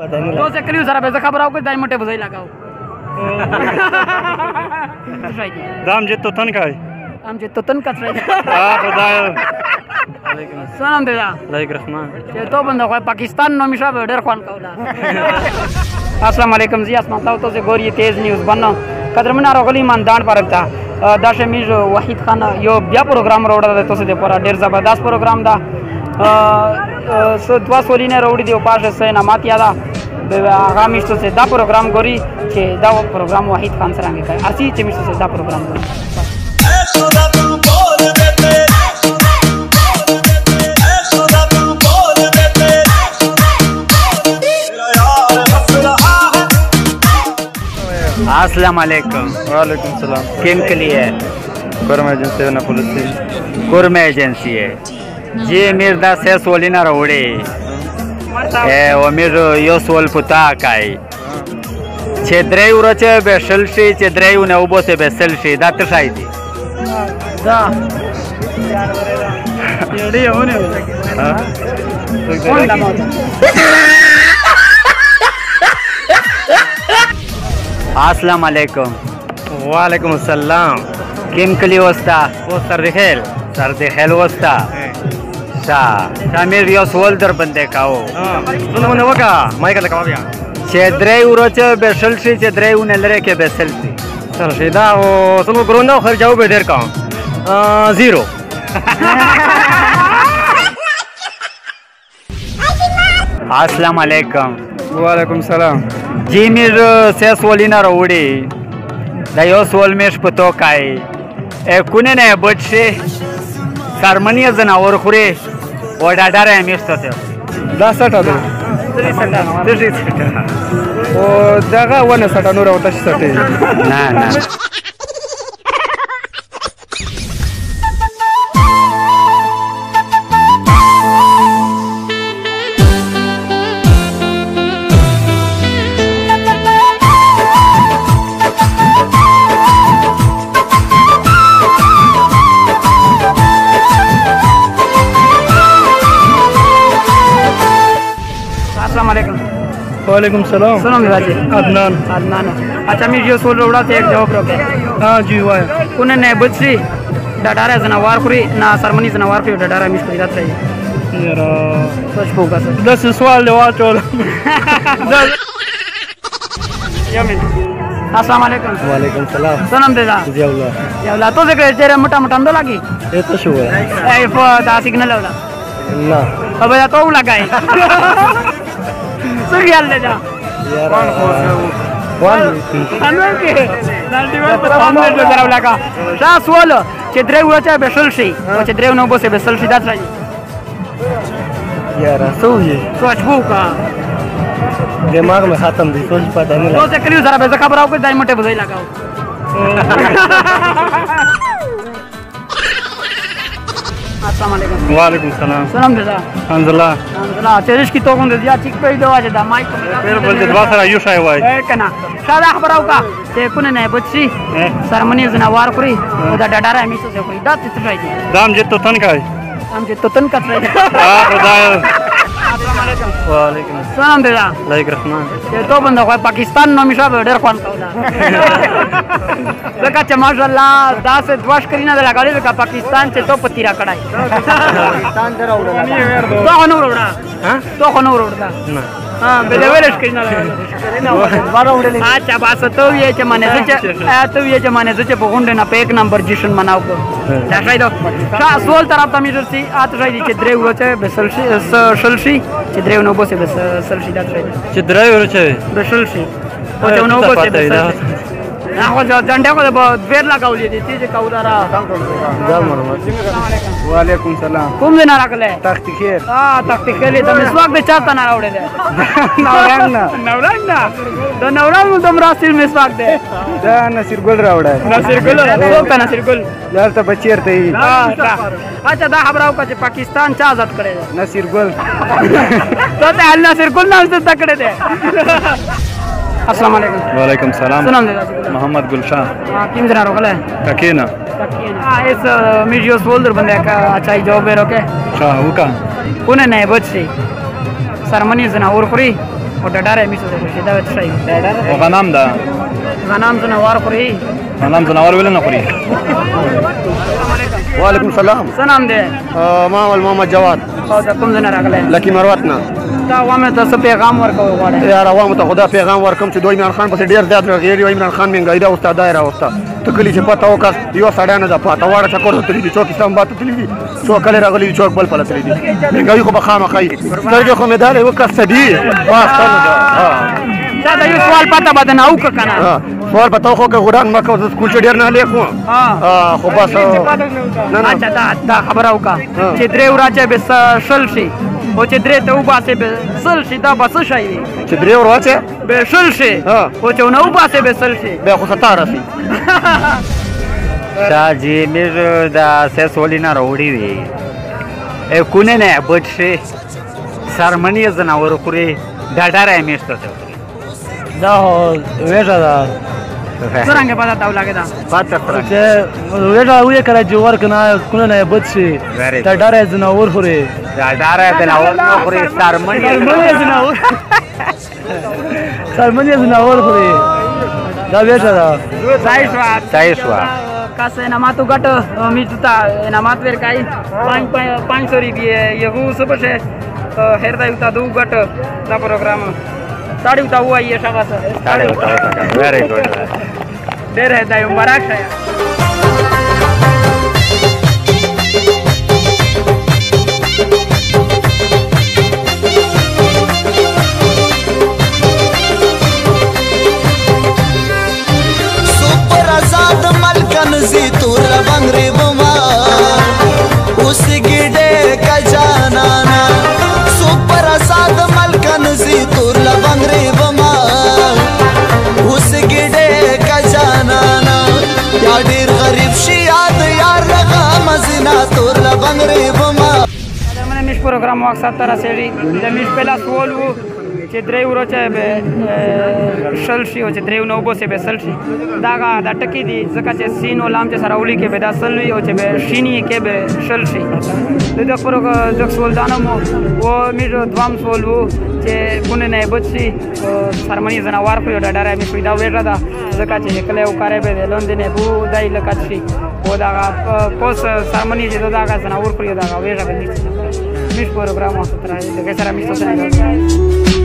तो से करियो सारा पैसा खबर आओ के दाई मोटे बजाई लगाओ दाम जे तो तन काय हम जे तो तन का ट्राई खुदायो सलाम देदा लाइक रहमान ये तो बंदा कोई पाकिस्तान नो मिशा बर्डर खान काउला अस्सलाम वालेकुम जी अस्मा तो से गोरी तेज न्यूज़ बनो कदरमना रोगली मान दांड पर रखता दाशे मीर वाहिद खान यो बिया प्रोग्राम रोड़ा तो से पूरा डेर जबरदस्त प्रोग्राम दा सो द्वा सोली ने रोड़ी दे पास से ना मातिया दा आगामी से दा प्रोग्राम गोरी के दा प्रोग्राम वाहिद खान सरांगे का असी चमिस से दा प्रोग्राम गोरी अस्सलाम वालेकुम वालेकुम सलाम किन के लिए कुरमा एजेंसी ना पुलिस कुरमा एजेंसी है जी मिर्दा से सोलिना रोड़े ए वो मिर यो सोल पुता काय चेद्रे उरोचे बेसलशी चेद्रे उने उबो से बेसलशी दात शायदी दा येडी होने हां अस्सलाम वालेकुम वालेकुम अस्सलाम किम कली वस्ता वो सर देखेल वस्ता सा शामिर यो सोल दर बंदे काओ सुनो ने वका माइकल का बिया चेद्रे उरोचे बेसलशी चेद्रे उने लरे के बेसलशी सर सीधा वो सुनो ग्रोंडा खर्चाओ बेदर का 0 अस्सलाम वालेकुम वालेकुम सलाम जी मिर से सोलिना रोड़ी दयो सोल मेश पतो काय ए कुने ने बच्चे सरमनिया जनावर खुरे ओडा डारे मिस तो 10 आदो ओ जगा वन सटा नूरा होता सटे ना ना वालेकुम सलाम सलाम राजी अदनान अच्छा मैं जो सोल रोड़ा से एक जवाब रोके हां जी वाह कुने ने बच्ची डडारा जनावर खुरी ना सरमनी जनावर खुरी डडारा मिस कर जात रही यार सोच होगा सर 10 सवाल जवाब चल यमिन अस्सलाम वालेकुम वालेकुम सलाम सलाम देदा यावला तो से तेरे मोटा मोटा अंदर लगी ये तो शो है ए फो दा सिग्नल वाला ना अब या तो लगाई सुरियाल ले जा यार वन के नाल्टीवर पर हमने जो जरा लगा सा सोल चेद्रे उचा बेसलशी चेद्रे नो बसे बेसलशी दात रही यार सो ये सोच भूका दिमाग में खत्म दी सोच पता नहीं तो से करियो जरा पैसा खबर आओ के दाई मोटे बजाई लगाओ अस्सलाम वालेकुम वालेकुम सलाम सलाम देदा अल्हम्दुलिल्लाह चेरिश की तो कोन दिया चिक पे दवा जदा माइक फिर बोलते दवा सारा यूश आया हुआ है ए कना सादा खबर आओ का ते कुने ने बच्ची सरमनी जनावर खुरी ओदा डडारा मिस से खुरी दात तित्राई दाम जे तो तन काय हम जे तो तन का ट्राई खुदायो अस्सलाम वालेकुम वालेकुम सलाम देदा लाइक रहमान ये तो बंदा कोई पाकिस्तान नो मिशा बर्डर खान काउला लगा च माशाल्लाह 10 से 12 करीना दे लगाले का पाकिस्तान से तो पतीरा कड़ाई पाकिस्तान तेरा उड़ा तो हनो रोड़ा हां तो हनो रोड़ा ना हां बेलेवेलेश करीना बारा उड़े अच्छा बस तो ये च माने तो ये च माने से बगुंडे ना पे एक नंबर जिशन मनाओ को दाखाई दो सोल तरफ तमीर सी आत राई च द्रे उचे बेसलशी सलशी च द्रे नो बसे बेसलशी दात राई च द्रे उचे बेसलशी ओ च नो बसे ना हो झंडे को बेर लगावली ती जे काउदारा वालेकुम सलाम कुम देना रखले तख्ती खेर हां तख्ती खेली तो मिसवाक दे चाहता ना उड़े दे नवरंग तो नवरंग तुम रासिल मिसवाक दे दा नसीर गुल रावड़ा नसीर गुल सोता नसीर गुल यार तो बच्चेर ते अच्छा दा खबराव का पाकिस्तान चा आजाद करे नसीर गुल तो ते हल नसीर गुल नाम से तकड़े दे अस्सलाम वालेकुम वालेकुम सलाम सलाम दे मोहम्मद गुलशान किम जरा रोकले ककीना इस मीडियोस बोल्डर बंदे का अच्छा ही जॉब है रोके शाह हुका पुणे नहीं बच्ची सरमनी जना और खुरी او ډډاره میسو ده دا څه شي او غنم ده غنم زنوار خوري غنم زناور ویل نه خوري وعلیکم السلام څه نام دی ما محمد جواد او ته کوم ځای راغلی لکی مروت نه دا عوامو ته څه پیغام ورکوي غواړې یار عوامو ته خدا پیغام ورکوم چې دوی عمران خان پسې ډېر زیات رغېږي او عمران خان مهنګاي دا استاد دی راوسته ته کلي چې پته وکړه یو سړی نه ده پاته واړه چکر ته تللي دي څوک اسلام آباد ته تللي دي څوک کلي راغلي دي څوک بل پله تللي دي مهنګاي خو به خامخا وي سترګې خو مې دالې وکړه دي بس دا د یو سوال پته به درنه وکړه که نه سوال به تا وکړه غوډان مه کوه زه سکول چې ډېر نه لیک وم خو بس اچھا دا خبره وکړه چې درې ورځې به شل شي او چې درې ته وباسې به سل شي دا به څه شی وي چې درې ورځې به شل شي او چې ونه وباسې به سل شي بیا خو 17 شي شاهجی میر دا سیسولی نه راوړي وي کونه نه بچي سرمنی زناور خوري ډاډاره میشته دا ویژه ده څرنګه پته تا ولګېده پته چې ویژه ویې کړه چې ورکنه کونه نه بچ شي ډاډاره زناور خوري ډاډاره زناور نه خوري سرمنی زناور خوري دا ویژه ده صحیح شوه کس انعامات گٹ میچتا انعامات ورکائی 500 روپیے یهو سبشه هردا یوتا دو گٹ دا پروگرام تاڑی وتا ہوا یہ شاباش تاڑی وتا ویری گڈ ډېر هدايه مبارک شه زی تور بنگری بما اس گیڈے کا جانانا سپر ساد ملکن زی تور بنگری بما اس گیڈے کا جانانا یا ډیر غریب شي یاد یار لغا مزنا تور بنگری بما دا مش پروګرام مقصد تر سړي د مش پهلا سوال وو چې درې ورځې به شل شي او چې درې نو وباسي به سل شي دا ټکي دي ځکه چې سین او لام چې سره ولي کې به دا سل وي او چې به شینی کې به شل شي د پروګرام سوال دانو مو او میر دوام سوال وو چې کونه نه بچي سرمنی زناور خو ډاډاره مې پیدا وېړه دا ځکه چې کله او کارې به لوند نه بو دای لکه شي او دا پوس سرمنی چې دا زناور خو دا وېړه به نشي مش پروګرام واسطه راځي د کیسه را مې څه نه